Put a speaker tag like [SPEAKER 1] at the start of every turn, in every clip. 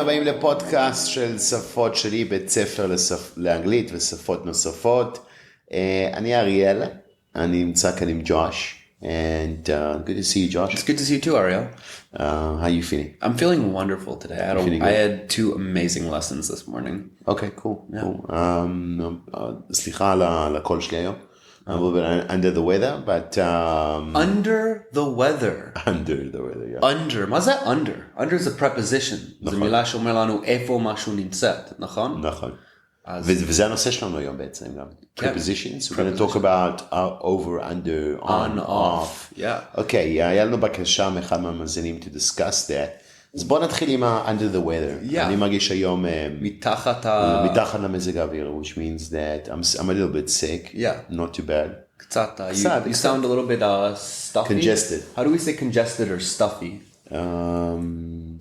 [SPEAKER 1] הבאים לפודקאסט של שפות-שלי, בית ספר לאנגלית ושפות נוספות. אני אריאל, אני נמצא כאן עם ג'וש. And good to see you, Josh.
[SPEAKER 2] It's good to see you too, Ariel.
[SPEAKER 1] How are you feeling?
[SPEAKER 2] I'm feeling wonderful today. I had 2 amazing lessons this morning.
[SPEAKER 1] Okay, cool. Yeah. Cool. סליחה על הקול שלי היום. I'm a little bit under the weather, but...
[SPEAKER 2] Under the weather.
[SPEAKER 1] Under the weather, yeah.
[SPEAKER 2] Under. מה זה under? Under is a preposition. זו מילה שאומר לנו איפה משהו נמצאת, נכון?
[SPEAKER 1] נכון. וזה הנושא שלנו היום בעצם גם. Prepositions. We're going to talk about over, under, on, off.
[SPEAKER 2] Yeah.
[SPEAKER 1] אוקיי, היה לנו בקשה מאחד מהמאזינים to discuss that. אז בוא נתחיל עם under the weather.
[SPEAKER 2] Yeah.
[SPEAKER 1] אני מרגיש היום
[SPEAKER 2] מתחת
[SPEAKER 1] למזג האוויר, which means that I'm a little bit sick.
[SPEAKER 2] Yeah.
[SPEAKER 1] Not too bad.
[SPEAKER 2] קצת. You sound a little bit stuffy.
[SPEAKER 1] Congested.
[SPEAKER 2] How do we say congested or stuffy?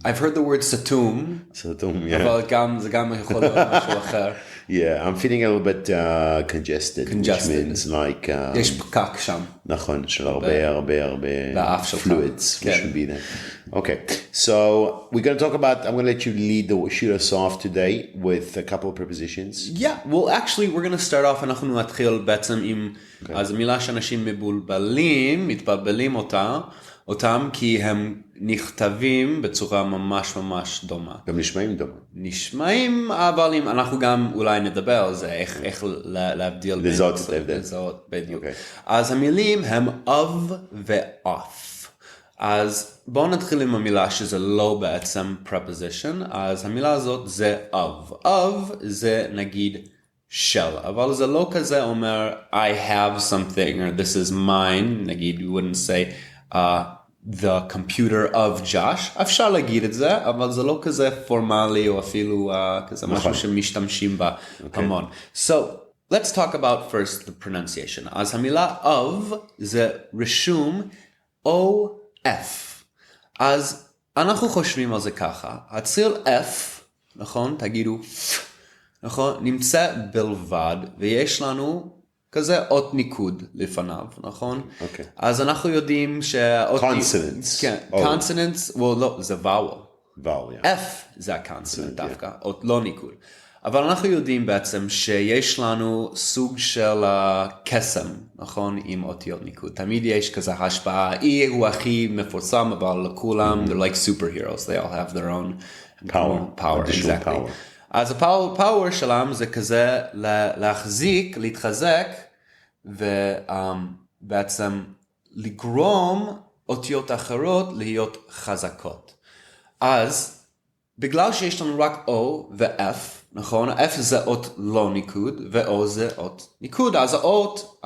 [SPEAKER 2] I've heard the word סתום.
[SPEAKER 1] סתום, yeah.
[SPEAKER 2] אבל זה גם יכול להיות משהו אחר.
[SPEAKER 1] Yeah, I'm feeling a little bit congested. Which means like...
[SPEAKER 2] יש פקק שם.
[SPEAKER 1] נכון, של הרבה fluids.
[SPEAKER 2] כן.
[SPEAKER 1] Should be there. Okay, so we're going to talk about... I'm going to let you shoot us off today with a couple of prepositions.
[SPEAKER 2] Yeah, well actually we're going to start off, אנחנו נתחיל בעצם עם... אז המילה שאנשים מתבלבלים אותם כי הם נכתבים בצורה ממש דומה.
[SPEAKER 1] גם נשמעים דומה.
[SPEAKER 2] נשמעים, אבל אנחנו גם אולי נדבר על זה, איך להבדיל.
[SPEAKER 1] לזהות את ההבדל.
[SPEAKER 2] לזהות, בדיוק. אז המילים הם of ו-off. אז בואו נתחיל עם המילה שזה לא בעצם preposition, אז המילה הזאת זה of. of זה נגיד של, אבל זה לא כזה אומר I have something or this is mine, נגיד you wouldn't say the computer of Josh, אפשר להגיד את זה, אבל זה לא כזה פורמלי או אפילו כזה משהו שמשתמשים בה המון. So, let's talk about first the pronunciation. אז המילה of זה רשום OF. אז אנחנו חושבים על זה ככה, הצליל F, נכון? תגידו נכון? נמצא בלבד, ויש לנו כזה אות ניקוד לפניו, נכון?
[SPEAKER 1] אוקיי.
[SPEAKER 2] אז אנחנו יודעים שהאות...
[SPEAKER 1] Consonants.
[SPEAKER 2] כן, consonants, well, לא, זה vowel.
[SPEAKER 1] vowel, yeah.
[SPEAKER 2] F זה הקונסוננט דווקא, אות לא ניקוד. אבל אנחנו יודעים בעצם שיש לנו סוג של קסם, נכון? עם אותיות ניקוד. תמיד יש כזה השפעה, E הוא הכי מפורסם, אבל לכולם, they're like superheroes, they all have their own power. Exactly.
[SPEAKER 1] Power.
[SPEAKER 2] אז הפאוור שלהם זה כזה להחזיק, להתחזק, ובעצם לגרום אותיות אחרות להיות חזקות. אז בגלל שיש לנו רק O ו-F, נכון? F זה אות לא ניקוד, ו-O זה אות ניקוד. אז האות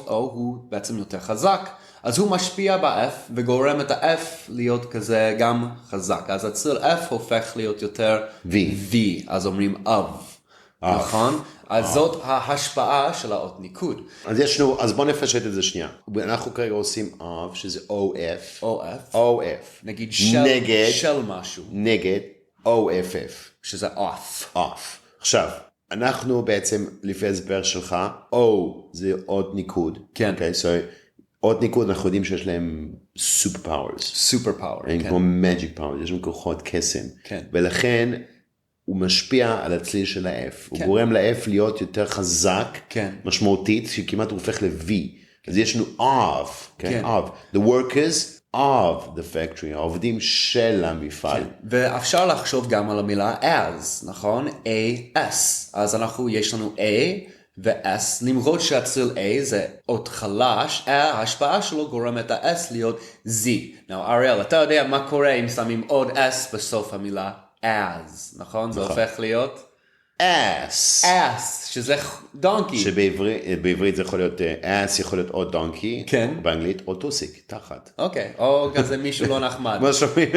[SPEAKER 2] O הוא בעצם יותר חזק. אז הוא משפיע ב-F וגורם את ה-F להיות כזה גם חזק. אז הצליל F הופך להיות יותר V. אז אומרים of. נכון? אז זאת ההשפעה של האות ניקוד.
[SPEAKER 1] אז בוא נפשט את זה שנייה. אנחנו כרגע עושים of, שזה OF. OF.
[SPEAKER 2] נגיד של משהו.
[SPEAKER 1] נגד OFF.
[SPEAKER 2] שזה off.
[SPEAKER 1] עכשיו, אנחנו בעצם, לפי הסבר שלך, O זה אות ניקוד.
[SPEAKER 2] כן.
[SPEAKER 1] Okay, so... עוד ניקוד, אנחנו יודעים שיש להם סופר פאוורס.
[SPEAKER 2] כן.
[SPEAKER 1] כמו מג'יק פאוורס, יש לנו כוחות קסם.
[SPEAKER 2] כן.
[SPEAKER 1] ולכן הוא משפיע על הצליל של ה-F. הוא גורם ל-F להיות יותר חזק, משמעותית, שכמעט הוא הופך ל-V. אז יש לנו of, כן, of. The workers of the factory, העובדים של המפעל.
[SPEAKER 2] ואפשר לחשוב גם על המילה as, נכון? A-S. אז יש לנו A, ו-S, למרות שהצליל A זה אות חלש, ההשפעה שלו גורם את ה-S להיות Z. Now, אריאל, אתה יודע מה קורה אם שמים עוד S בסוף המילה as, נכון? זה הופך להיות?
[SPEAKER 1] ass.
[SPEAKER 2] שזה דונקי.
[SPEAKER 1] שבעברית זה יכול להיות ass, יכול להיות או דונקי,
[SPEAKER 2] כן.
[SPEAKER 1] באנגלית או טוסיק, תחת.
[SPEAKER 2] אוקיי, או כזה מישהו לא נחמד.
[SPEAKER 1] מה שומעים?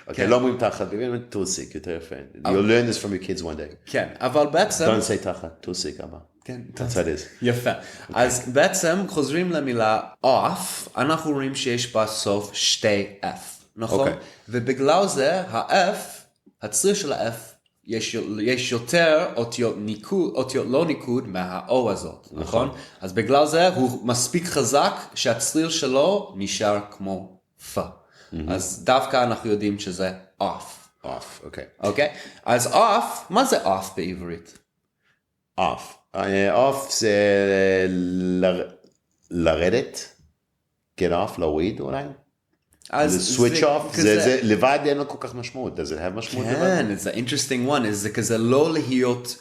[SPEAKER 1] אוקיי, לא אומרים תחת, בגלל טוסיק, יותר יפה. You'll learn this from your kids one day.
[SPEAKER 2] כן, אבל בעצם...
[SPEAKER 1] Don't say תחת, טוסיק, אבא.
[SPEAKER 2] כן.
[SPEAKER 1] That's how it is.
[SPEAKER 2] יפה. אז בעצם חוזרים למילה off, אנחנו רואים שיש בסוף שתי F, נכון? ובגלל זה ה-F, הצליל של ה-F, יש יותר אותיות לא ניקוד מה-O הזאת, נכון? אז בגלל זה הוא מספיק חזק שהצליל שלו נשאר כמו F. אז דווקא אנחנו יודעים שזה off.
[SPEAKER 1] off, אוקיי.
[SPEAKER 2] אוקיי? אז off, מה זה off בעברית?
[SPEAKER 1] off. off זה לרדת, get off, להוריד אולי.
[SPEAKER 2] אז
[SPEAKER 1] switch off, זה לבד אין לו כל כך משמעות. does it have משמעות לבד?
[SPEAKER 2] כן, it's an interesting one, זה כזה לא להיות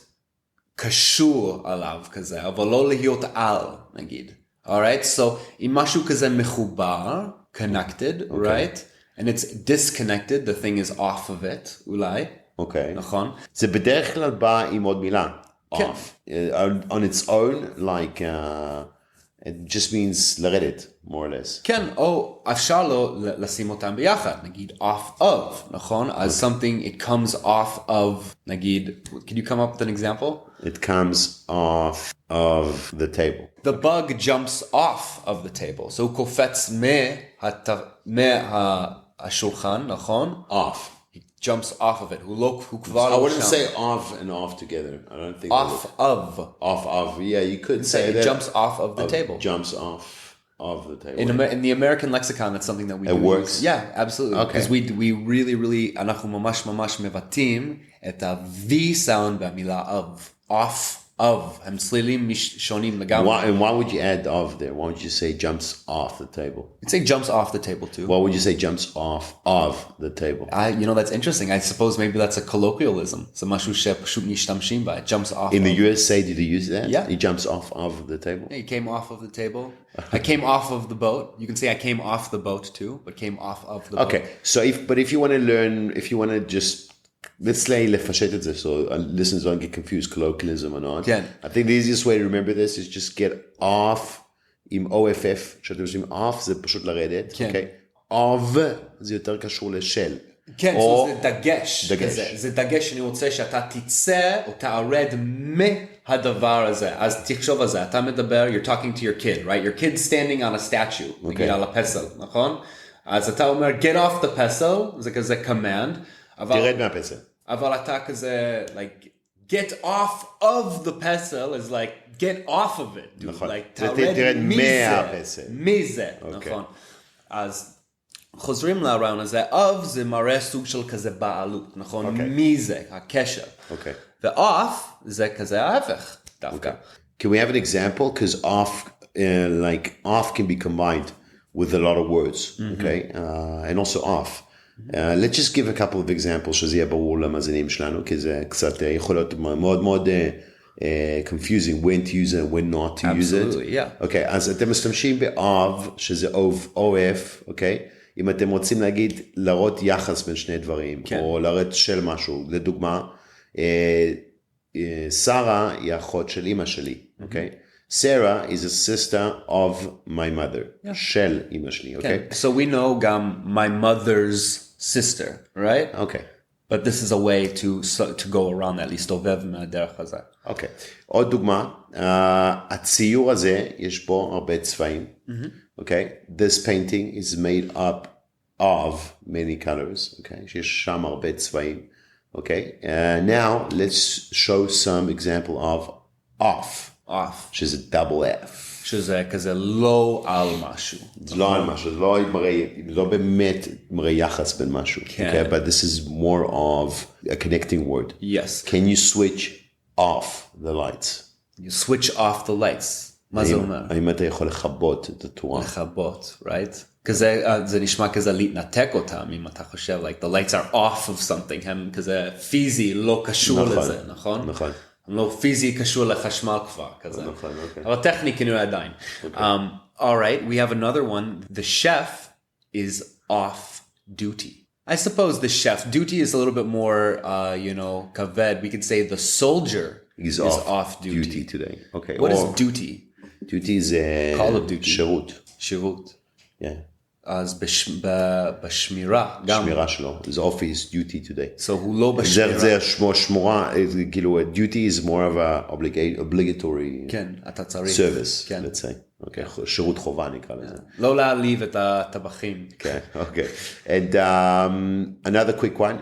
[SPEAKER 2] קשור עליו כזה, אבל לא להיות על, נגיד. alright, so אם משהו כזה מחובר, connected, right? And it's disconnected, the thing is off of it, אולי.
[SPEAKER 1] אוקיי.
[SPEAKER 2] נכון?
[SPEAKER 1] זה בדרך כלל בא עם עוד מילה.
[SPEAKER 2] כן.
[SPEAKER 1] off. On its own, like, it just means לרדת, more or less.
[SPEAKER 2] כן, או אפשר לו לשים אותם ביחד, נגיד off of, נכון? אז something, it comes off of, נגיד, can you come up with an example?
[SPEAKER 1] It comes off of the table.
[SPEAKER 2] The bug jumps off of the table. So הוא קופץ מהשולחן, נכון?
[SPEAKER 1] Off.
[SPEAKER 2] He jumps off of it. הוא כבר
[SPEAKER 1] I
[SPEAKER 2] לא
[SPEAKER 1] wouldn't
[SPEAKER 2] שם.
[SPEAKER 1] say off and off together. I don't think
[SPEAKER 2] Off of.
[SPEAKER 1] Off of. Yeah, you could say
[SPEAKER 2] It
[SPEAKER 1] that.
[SPEAKER 2] jumps off of the table.
[SPEAKER 1] Jumps off of the table.
[SPEAKER 2] In the American lexicon, that's something that we do.
[SPEAKER 1] works?
[SPEAKER 2] Yeah, absolutely.
[SPEAKER 1] Okay.
[SPEAKER 2] Because we really, אנחנו ממש מבטאים את ה-V sound במילה of. Off of. הם צלילים שונים לגמרי.
[SPEAKER 1] And why would you add of there? Why would you say jumps off the table?
[SPEAKER 2] You'd say jumps off the table too.
[SPEAKER 1] Why would you say jumps off of the table?
[SPEAKER 2] That's interesting. I suppose maybe that's a colloquialism. זה משהו שפשוט משתמשים בה. It jumps off.
[SPEAKER 1] In the USA, did you use that?
[SPEAKER 2] Yeah.
[SPEAKER 1] He jumps off of the table?
[SPEAKER 2] Yeah, he came off of the table. I came off of the boat. You can say I came off the boat too, but came off of the boat.
[SPEAKER 1] Okay. So if you want to learn, if you want to just, let's say לפשט את זה, so listeners don't get confused, colloquialism or not.
[SPEAKER 2] כן.
[SPEAKER 1] I think the easiest way to remember this is just get off עם OFF, שאתם עושים off זה פשוט לרדת,
[SPEAKER 2] כן.
[SPEAKER 1] okay? of זה יותר קשור לשל.
[SPEAKER 2] כן,
[SPEAKER 1] או
[SPEAKER 2] זה דגש.
[SPEAKER 1] דגש.
[SPEAKER 2] זה דגש שאני רוצה שאתה תצא או תערד מהדבר הזה. אז תחשוב על זה, אתה מדבר, you're talking to your kid, right? Your kid's standing on a statue, נגיד על הפסל, נכון? אז אתה אומר, get off the pestle, זה כזה command.
[SPEAKER 1] תרד מהפסל.
[SPEAKER 2] אבל אתה כזה, like, get off of the pestle is like, get off of it.
[SPEAKER 1] נכון.
[SPEAKER 2] Like,
[SPEAKER 1] תרד מהפסל.
[SPEAKER 2] מזה, נכון. אז חוזרים לרעיון הזה, of זה מראה סוג של כזה בעלות, נכון? מזה, הקשר.
[SPEAKER 1] אוקיי.
[SPEAKER 2] ו-off זה כזה ההפך, דווקא.
[SPEAKER 1] Can we have an example? Because off, like off can be combined with a lot of words, okay? And also off. Let's just give a couple of examples שזה יהיה ברור למאזינים שלנו, כי זה קצת יכול להיות מאוד מאוד confusing when to use it, when not to use it.
[SPEAKER 2] Absolutely, yeah.
[SPEAKER 1] Okay, אז אתם משתמשים ב-of, שזה OF, okay? אם אתם רוצים להגיד, להראות יחס בין שני דברים, או להראות של משהו, לדוגמה, שרה היא אחות של אמא שלי, אוקיי? Sarah is a sister of my mother, של אמא שלי, אוקיי?
[SPEAKER 2] So we know גם my mother's sister, right?
[SPEAKER 1] אוקיי.
[SPEAKER 2] But this is a way to go around that, להסתובב מהדרך הזה.
[SPEAKER 1] אוקיי. עוד דוגמה, הציור הזה, יש בו הרבה צבעים, אוקיי? This painting is made up of many colors, אוקיי? שיש שם הרבה צבעים, אוקיי? Now, let's show some example of off.
[SPEAKER 2] off.
[SPEAKER 1] שזה double F.
[SPEAKER 2] שזה כזה לא על משהו.
[SPEAKER 1] זה לא על משהו, לא באמת מראה יחס בין משהו.
[SPEAKER 2] כן.
[SPEAKER 1] Okay? But this is more of a connecting word.
[SPEAKER 2] Yes.
[SPEAKER 1] Can you switch off the lights?
[SPEAKER 2] You switch off the lights. מה זה אומר?
[SPEAKER 1] האם אתה יכול לכבות את התורה?
[SPEAKER 2] לכבות, right? כזה, זה נשמע כזה להתנתק אותם, אם אתה חושב, like the lights are off of something, הם כזה פיזי, לא קשור לזה, נכון?
[SPEAKER 1] נכון.
[SPEAKER 2] לא פיזי קשור לחשמל כבר, כזה.
[SPEAKER 1] נכון, אוקיי.
[SPEAKER 2] אבל טכני כנראה עדיין. All right, we have another one. The chef is off duty. I suppose the chef, duty is a little bit more, כבד. We could say the soldier is off duty
[SPEAKER 1] today. Okay.
[SPEAKER 2] What is duty?
[SPEAKER 1] Duty is
[SPEAKER 2] Call of duty.
[SPEAKER 1] שירות.
[SPEAKER 2] שירות.
[SPEAKER 1] Yeah.
[SPEAKER 2] אז בשמירה גם.
[SPEAKER 1] שמירה שלו. His office duty today.
[SPEAKER 2] So הוא לא בשמירה.
[SPEAKER 1] זה שמורה, כאילו, duty is more of a obligatory
[SPEAKER 2] כן, אתה צריך.
[SPEAKER 1] service,
[SPEAKER 2] כן.
[SPEAKER 1] let's say. Okay. שירות חובה נקרא לזה.
[SPEAKER 2] לא להעליב את הטבחים.
[SPEAKER 1] Okay, okay. And another quick one.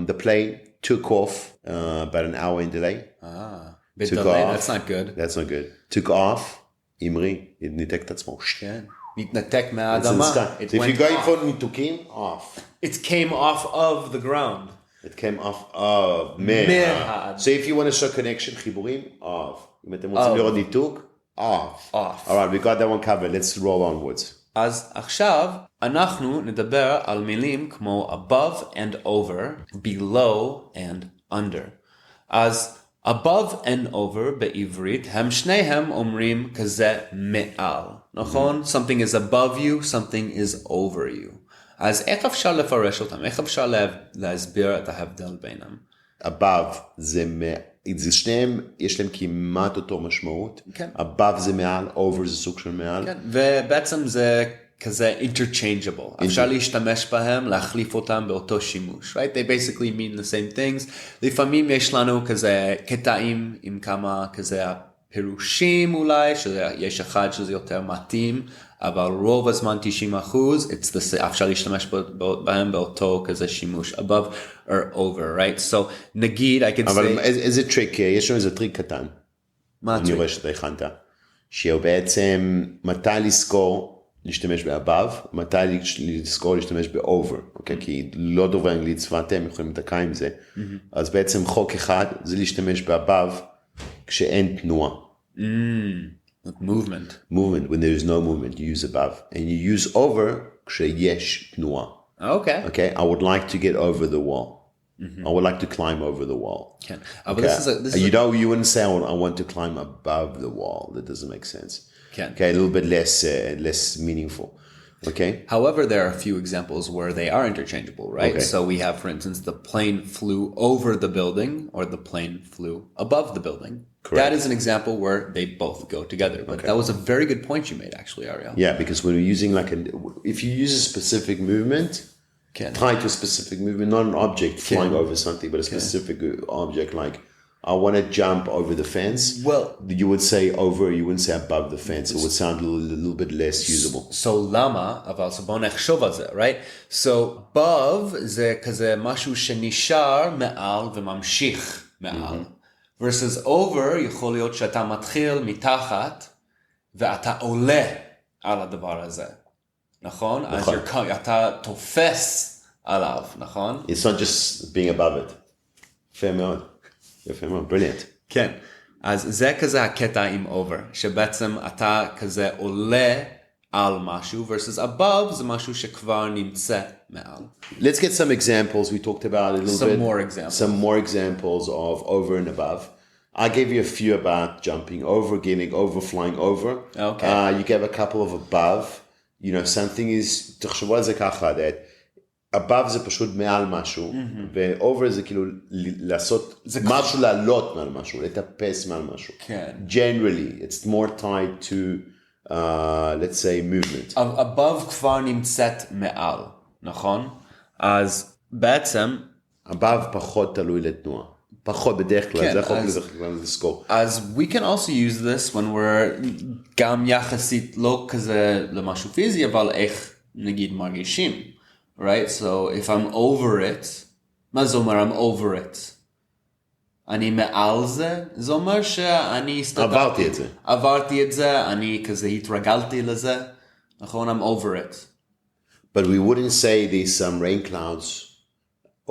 [SPEAKER 1] The plane took off about an hour in delay.
[SPEAKER 2] בdelay, that's not good.
[SPEAKER 1] That's not good. Took off, אמרי, ניתק את עצמו.
[SPEAKER 2] כן. מתנתק
[SPEAKER 1] It's in the
[SPEAKER 2] מהאדמה.
[SPEAKER 1] sky.
[SPEAKER 2] It
[SPEAKER 1] So if
[SPEAKER 2] went
[SPEAKER 1] you're going
[SPEAKER 2] off.
[SPEAKER 1] for ניתוקים, off.
[SPEAKER 2] It came off of the ground.
[SPEAKER 1] It came off of,
[SPEAKER 2] מהאדמה.
[SPEAKER 1] So if you want to show connection, חיבורים, off. אם אתם רוצים לראות ניתוק, off.
[SPEAKER 2] Off.
[SPEAKER 1] All right, we got that one covered. Let's roll onwards.
[SPEAKER 2] אז עכשיו אנחנו נדבר על מילים כמו above and over, below and under. אז above and over בעברית, הם שניהם אומרים כזה מעל, נכון? Something is above you, something is over you. אז איך אפשר לפרש אותם? איך אפשר להסביר את ההבדל בינם?
[SPEAKER 1] above זה שניהם, יש להם כמעט אותו משמעות.
[SPEAKER 2] כן.
[SPEAKER 1] above זה מעל, over זה סוג של מעל.
[SPEAKER 2] כן, ובעצם זה כזה interchangeable. אפשר להשתמש בהם, להחליף אותם באותו שימוש, right? They basically mean the same things. לפעמים יש לנו כזה קטעים עם כמה כזה פירושים אולי, שיש אחד שזה יותר מתאים, אבל רוב הזמן 90%, אפשר להשתמש בהם באותו כזה שימוש, above or over, right? So נגיד, I can say...
[SPEAKER 1] אבל איזה טריק, יש לנו איזה טריק קטן.
[SPEAKER 2] מה הטריק?
[SPEAKER 1] אני רואה שאתה הכנת. שהוא בעצם מתי לזכור להשתמש ב-above, מתי לזכור להשתמש ב-over, אוקיי? כי לא דוברי אנגלית שפת אם יכולים לתקע עם זה. אז בעצם חוק אחד זה להשתמש ב-above כשאין תנועה.
[SPEAKER 2] Movement.
[SPEAKER 1] Movement, when there is no movement, you use above. And you use over כשיש תנועה.
[SPEAKER 2] Okay.
[SPEAKER 1] Okay, I would like to get over the wall. I would like to climb over the wall.
[SPEAKER 2] כן. אבל this is
[SPEAKER 1] You wouldn't say I want to climb above the wall. That doesn't make sense.
[SPEAKER 2] כן.
[SPEAKER 1] Okay, a little bit less meaningful. Okay.
[SPEAKER 2] However, there are a few examples where they are interchangeable, right?
[SPEAKER 1] Okay.
[SPEAKER 2] So we have, for instance, the plane flew over the building or the plane flew above the building.
[SPEAKER 1] Correct.
[SPEAKER 2] That is an example where they both go together. But that was a very good point you made, actually, Ariel.
[SPEAKER 1] Yeah, because when we're using if you use a specific movement,
[SPEAKER 2] כן.
[SPEAKER 1] tied to a specific movement, not an object flying over something, but a specific object like, I want to jump over the fence.
[SPEAKER 2] Well,
[SPEAKER 1] you would say over, you wouldn't say above the fence. It would sound a little bit less usable.
[SPEAKER 2] So למה? אבל so בוא נחשוב על זה, right? So above זה כזה משהו שנשאר מעל וממשיך מעל. Versus over יכול להיות שאתה מתחיל מתחת ואתה עולה על הדבר הזה. נכון?
[SPEAKER 1] נכון.
[SPEAKER 2] אז אתה תופס עליו, נכון?
[SPEAKER 1] It's not just being above it. יפה מאוד. יפה מאוד. Brilliant.
[SPEAKER 2] כן. אז זה כזה הקטע עם over, שבעצם אתה כזה עולה על משהו, versus above זה משהו שכבר נמצא מעל.
[SPEAKER 1] Let's get some examples. We talked about it a little bit.
[SPEAKER 2] Some more examples.
[SPEAKER 1] of over and above. I gave you a few about jumping over, getting over, flying over.
[SPEAKER 2] Okay.
[SPEAKER 1] You gave a couple of above. You know, something is, תחשבו על זה ככה, that above זה פשוט מעל משהו, ו-over זה כאילו לעשות משהו, לעלות מעל משהו, לטפס מעל משהו.
[SPEAKER 2] כן.
[SPEAKER 1] Generally, it's more tied to, let's say, movement.
[SPEAKER 2] above כבר נמצאת מעל, נכון? אז בעצם...
[SPEAKER 1] above פחות תלוי לתנועה. פחות בדרך כלל, זה יכול לזכור.
[SPEAKER 2] אז we can also use this when we're גם יחסית לא כזה למשהו פיזי, אבל איך נגיד מרגישים. Right? So if I'm over it, מה זה אומר I'm over it? אני מעל זה? זה אומר שאני
[SPEAKER 1] עברתי את זה.
[SPEAKER 2] עברתי את זה, אני כזה התרגלתי לזה. נכון? I'm over it.
[SPEAKER 1] But we wouldn't say there's some rain clouds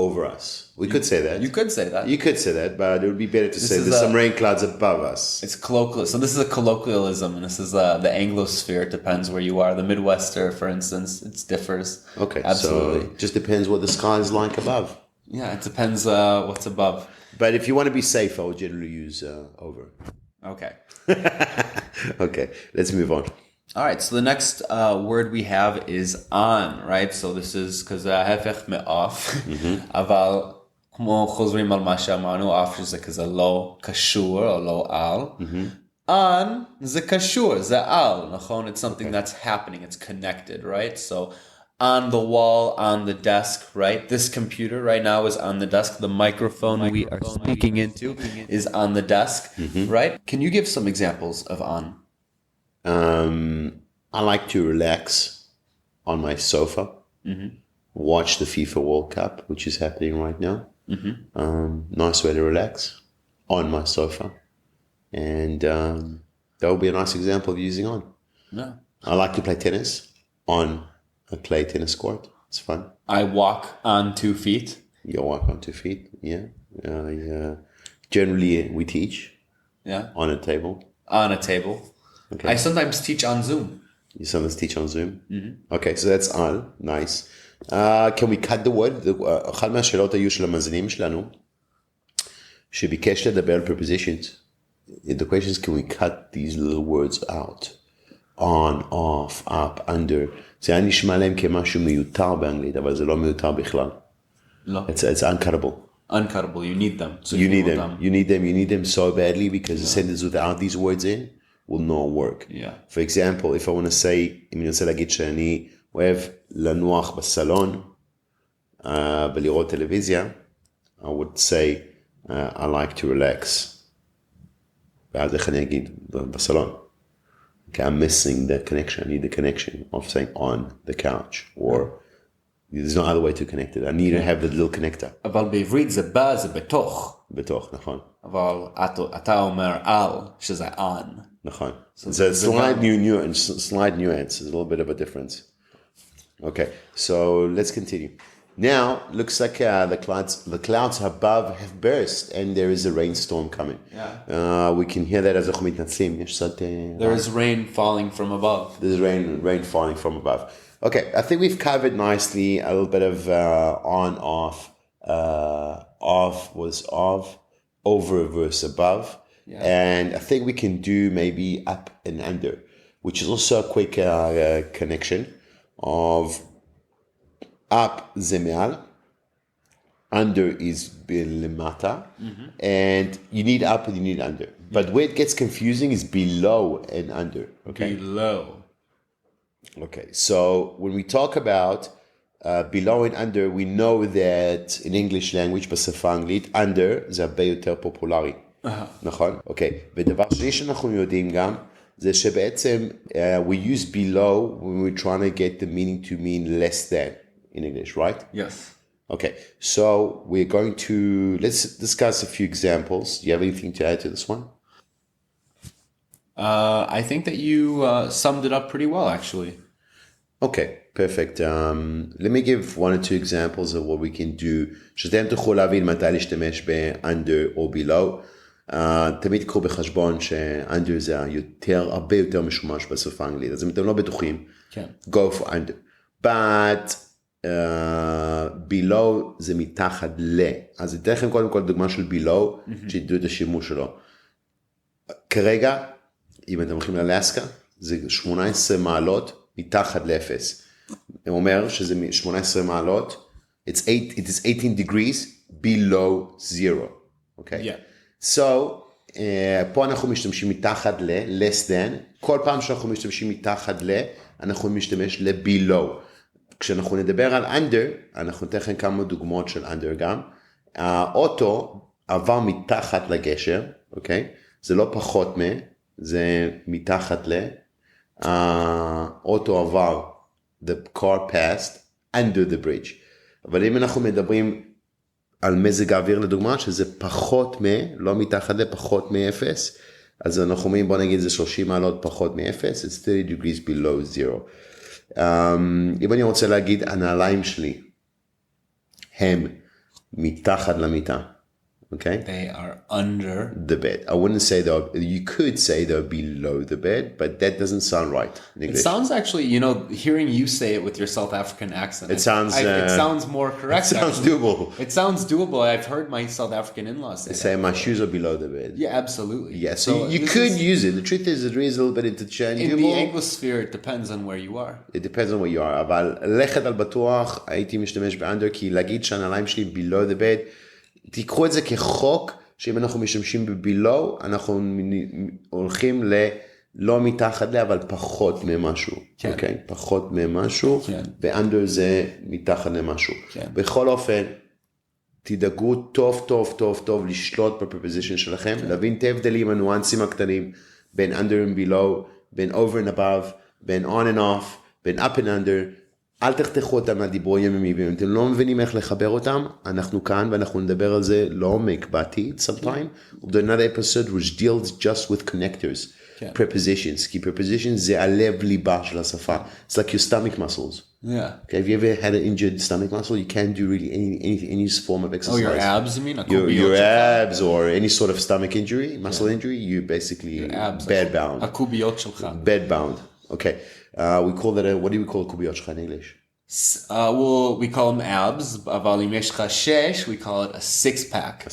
[SPEAKER 1] over us. We could say that.
[SPEAKER 2] You could say that.
[SPEAKER 1] You could say that, but it would be better to say there's some rain clouds above us.
[SPEAKER 2] It's colloquial. So this is a colloquialism, and this is the Anglosphere. It depends where you are. The Midwester, for instance, it differs.
[SPEAKER 1] Okay,
[SPEAKER 2] absolutely.
[SPEAKER 1] So it just depends what the sky is like above.
[SPEAKER 2] Yeah, it depends what's above.
[SPEAKER 1] But if you want to be safe, I would generally use over.
[SPEAKER 2] Okay.
[SPEAKER 1] Okay, let's move on.
[SPEAKER 2] All right, so the next word we have is on, right? So this is because ההפך מ-off, אבל כמו חוזרים על מה שאמרנו, off שזה כזה לא קשור או לא על. On זה קשור, זה על, נכון? It's something that's happening, it's connected, right? So on the wall, on the desk, right? This computer right now is on the desk. The microphone we are speaking into is on the desk, right? Can you give some examples of on?
[SPEAKER 1] I like to relax on my sofa, watch the FIFA World Cup, which is happening right now. Nice way to relax on my sofa. And that would be a nice example of using on.
[SPEAKER 2] Yeah.
[SPEAKER 1] I like to play tennis on a clay tennis court. It's fun.
[SPEAKER 2] I walk on 2 feet.
[SPEAKER 1] You walk on 2 feet, yeah. Generally, we teach on a table.
[SPEAKER 2] On a table.
[SPEAKER 1] Okay.
[SPEAKER 2] I sometimes teach on Zoom.
[SPEAKER 1] You sometimes teach on Zoom? Mm-hmm. Okay, so that's all. Nice. Can we cut the word? אחת מהשאלות היו של המאזינים שלנו, שביקש לדבר על prepositions. The question is, can we cut these little words out? On, off, up, under. זה היה נשמע להם כמשהו מיותר באנגלית, אבל זה לא מיותר בכלל.
[SPEAKER 2] לא.
[SPEAKER 1] It's uncuttable.
[SPEAKER 2] Uncuttable, you need them. So
[SPEAKER 1] you need them so badly because the sentence without these words in will not work.
[SPEAKER 2] Yeah.
[SPEAKER 1] For example, if I want to say, אם אני רוצה להגיד שאני אוהב לנוח בסלון, ולראות טלוויזיה, I would say, I like to relax. ואז איך אני אגיד בסלון? Okay, I'm missing the connection. I need the connection of saying on the couch or there's no other way to connect it. I need to have the little connector.
[SPEAKER 2] אבל בעברית זה בא, זה בתוך.
[SPEAKER 1] בתוך, נכון.
[SPEAKER 2] אבל אתה אומר על, שזה on.
[SPEAKER 1] נכון. It's a slight nuance. There's a little bit of a difference. Okay, so let's continue. Now, looks like the clouds above have burst and there is a rainstorm coming.
[SPEAKER 2] Yeah.
[SPEAKER 1] We can hear that as אנחנו מתנצלים.
[SPEAKER 2] There is rain falling from above.
[SPEAKER 1] There's rain falling from above. Okay, I think we've covered nicely a little bit of on, off. Off was of, over versus above. Yeah. And I think we can do maybe up and under, which is also a quick connection of up זה מעל, under is למטה, and you need up and you need under. But where it gets confusing is below and under. Okay.
[SPEAKER 2] Below.
[SPEAKER 1] Okay, so when we talk about below and under, we know that in English language, בשפה האנגלית, under זה הרבה יותר פופולרי. נכון? אוקיי. ודבר שני שאנחנו יודעים גם, זה שבעצם we use below when we're trying to get the meaning to mean less than in English, right?
[SPEAKER 2] Yes.
[SPEAKER 1] Okay, so we're going to, let's discuss a few examples. Do you have anything to add to this one?
[SPEAKER 2] I think that you summed it up pretty well, actually.
[SPEAKER 1] Okay, perfect. Let me give one or two examples of what we can do. שאתם תוכלו להבין מתי להשתמש ב-under or below. תמיד קחו בחשבון ש-under זה הרבה יותר משומש בשפה האנגלית. אז אם אתם לא בטוחים, go for under. But below זה מתחת ל. אז אתן לכם קודם כל דוגמה של below, שתדעו את השימוש שלו. כרגע, אם אתם הולכים לאלסקה, זה 18 מעלות מתחת לאפס. הוא אומר שזה 18 מעלות, it is 18 degrees below zero. Okay?
[SPEAKER 2] Yeah.
[SPEAKER 1] So, פה אנחנו משתמשים מתחת less than, כל פעם שאנחנו משתמשים מתחת אנחנו משתמש below. כשאנחנו נדבר על under, אנחנו ניתן לכם כמה דוגמאות של under גם. האוטו עבר מתחת לגשר, אוקיי? זה לא פחות זה מתחת האוטו עבר, the car passed under the bridge. אבל אם אנחנו מדברים על מזג האוויר לדוגמה, שזה פחות לא מתחת פחות מאפס, אז אנחנו אומרים, בוא נגיד זה 30 מעלות פחות מאפס, it's 30 degrees below zero. אם אני רוצה להגיד, הנעליים שלי הם מתחת למיטה. Okay?
[SPEAKER 2] They are under
[SPEAKER 1] the bed. I wouldn't say you could say they're below the bed, but that doesn't sound right in English.
[SPEAKER 2] It sounds actually, hearing you say it with your South African accent,
[SPEAKER 1] it sounds
[SPEAKER 2] more correct.
[SPEAKER 1] It sounds doable.
[SPEAKER 2] It sounds doable. I've heard my South African in-laws
[SPEAKER 1] say my shoes are below the bed.
[SPEAKER 2] Yeah, absolutely.
[SPEAKER 1] Yeah, so you could use it. The truth is it is a little bit interchangeable.
[SPEAKER 2] In the Anglosphere, it depends on where you are.
[SPEAKER 1] It depends on where you are. אבל לכת על בטוח, הייתי משתמש באנדר, כי להגיד שהנעליים שלי below the bed, תיקחו את זה כחוק, שאם אנחנו משתמשים בבילו, אנחנו הולכים לא מתחת אבל פחות ממשהו.
[SPEAKER 2] כן.
[SPEAKER 1] אוקיי? פחות ממשהו,
[SPEAKER 2] כן.
[SPEAKER 1] ואנדר זה מתחת למשהו.
[SPEAKER 2] כן.
[SPEAKER 1] בכל אופן, תדאגו טוב, טוב, טוב, טוב, לשלוט בפרפוזישן שלכם, כן. להבין את ההבדלים, הניואנסים הקטנים, בין under and below, בין over and above, בין on and off, בין up and under, אל תחתכו אותם מהדיבור יומי, ואם אתם לא מבינים איך לחבר אותם, אנחנו כאן ואנחנו נדבר על זה לעומק בעתיד, sometime. We'll do another episode which deals just with connectors. prepositions, כי prepositions זה הלב ליבה של השפה. It's like your stomach muscles.
[SPEAKER 2] Yeah.
[SPEAKER 1] Okay, have you ever had an injured stomach muscle? You can't do really any form of exercise.
[SPEAKER 2] Oh, your abs, you mean?
[SPEAKER 1] Your abs or any sort of stomach injury, muscle injury, you basically bedbound.
[SPEAKER 2] הקוביות שלך.
[SPEAKER 1] Bedbound. Okay. We call that what do we call הקוביות שלך in English?
[SPEAKER 2] Well, we call them abs, אבל אם יש לך 6, we call it a six pack.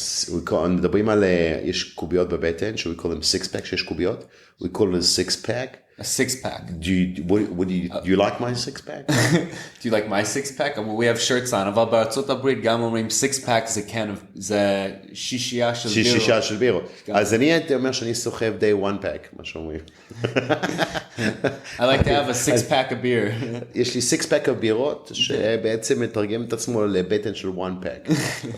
[SPEAKER 1] מדברים על, יש קוביות בבטן, we call them six pack, 6 קוביות. We call it a six pack.
[SPEAKER 2] A six pack.
[SPEAKER 1] Do you like my six pack?
[SPEAKER 2] Do you like my six pack? Well, we have shirts on. אבל בארצות הברית גם אומרים six pack זה שישייה של בירות.
[SPEAKER 1] שישייה של בירות. אז אני הייתי אומר שאני סוחב די one pack, מה שאומרים.
[SPEAKER 2] I like to have a six pack of beer.
[SPEAKER 1] יש לי six pack of בירות, שבעצם מתרגם את עצמו לבטן של one pack.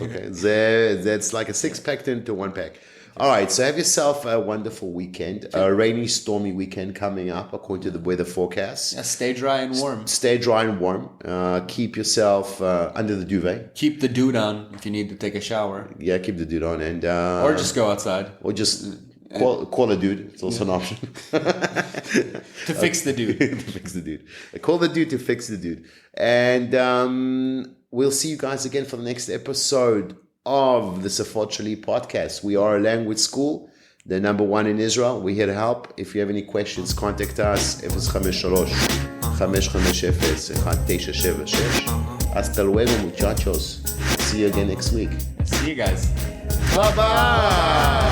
[SPEAKER 1] Okay. It's like a six pack into one pack. All right, so have yourself a wonderful weekend, a rainy, stormy weekend coming up according to the weather forecast.
[SPEAKER 2] Yeah, stay dry and warm.
[SPEAKER 1] Stay dry and warm. Keep yourself under the duvet.
[SPEAKER 2] Keep the dude on if you need to take a shower.
[SPEAKER 1] Yeah, keep the dude on.
[SPEAKER 2] Or just go outside.
[SPEAKER 1] Or just call a dude. It's also an option.
[SPEAKER 2] To fix the dude.
[SPEAKER 1] To fix the dude. Call the dude to fix the dude. And we'll see you guys again for the next episode of the שפות-שלי podcast. We are a language school, the number one in Israel. We're here to help. If you have any questions, contact us 053-550-1976. Hasta luego, muchachos. See you again next week.
[SPEAKER 2] See you guys.
[SPEAKER 1] Bye-bye.